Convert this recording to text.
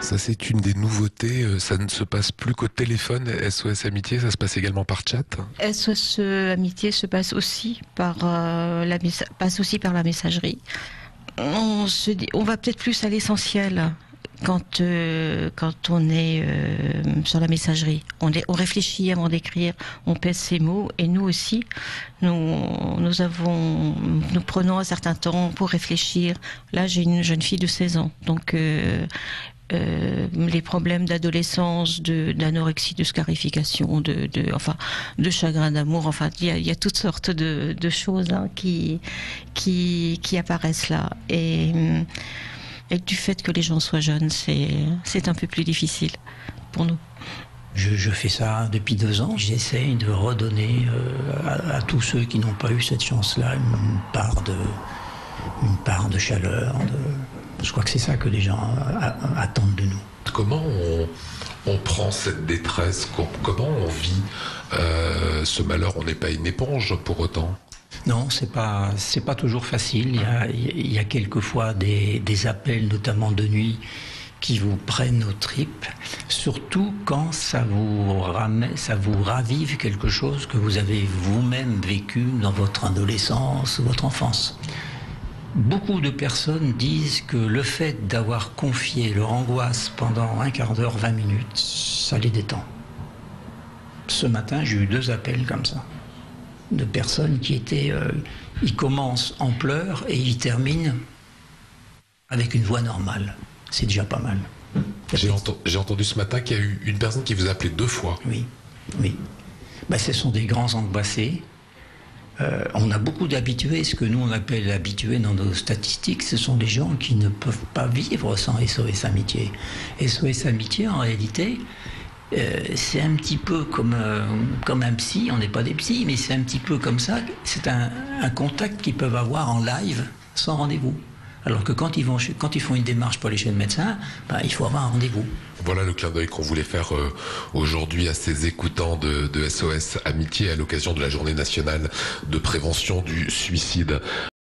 Ça, c'est une des nouveautés. Ça ne se passe plus qu'au téléphone, SOS Amitié, ça se passe également par chat. SOS Amitié se passe aussi par, passe aussi par la messagerie. On se dit, on va peut-être plus à l'essentiel quand on est sur la messagerie. On réfléchit avant d'écrire, on pèse ses mots, et nous aussi, nous prenons un certain temps pour réfléchir. Là, j'ai une jeune fille de 16 ans, donc les problèmes d'adolescence, d'anorexie, de scarification, de chagrin d'amour, enfin, il y a toutes sortes de choses hein, qui apparaissent là. Et du fait que les gens soient jeunes, c'est un peu plus difficile pour nous. Je fais ça depuis 2 ans. J'essaye de redonner à tous ceux qui n'ont pas eu cette chance-là une part de chaleur. Je crois que c'est ça que les gens attendent de nous. Comment on prend cette détresse? Comment on vit ce malheur? On n'est pas une éponge pour autant. Non, c'est pas toujours facile. Il y a quelquefois des appels, notamment de nuit, qui vous prennent aux tripes, surtout quand ça vous ravive quelque chose que vous avez vous-même vécu dans votre adolescence, votre enfance. Beaucoup de personnes disent que le fait d'avoir confié leur angoisse pendant un quart d'heure, 20 minutes, ça les détend. Ce matin, j'ai eu 2 appels comme ça, de personnes qui étaient... ils commencent en pleurs et ils terminent avec une voix normale. C'est déjà pas mal. J'ai entendu ce matin qu'il y a eu une personne qui vous a appelé 2 fois. Oui. Ben, ce sont des grands angoissés. On a beaucoup d'habitués. Ce que nous on appelle habitués dans nos statistiques, ce sont des gens qui ne peuvent pas vivre sans SOS Amitié. SOS Amitié, en réalité, c'est un petit peu comme un psy. On n'est pas des psys, mais c'est un petit peu comme ça. C'est un contact qu'ils peuvent avoir en live sans rendez-vous. Alors que quand ils font une démarche pour aller chez le médecin, ben, il faut avoir un rendez-vous. Voilà le clin d'œil qu'on voulait faire aujourd'hui à ces écoutants de SOS Amitié à l'occasion de la Journée nationale de prévention du suicide.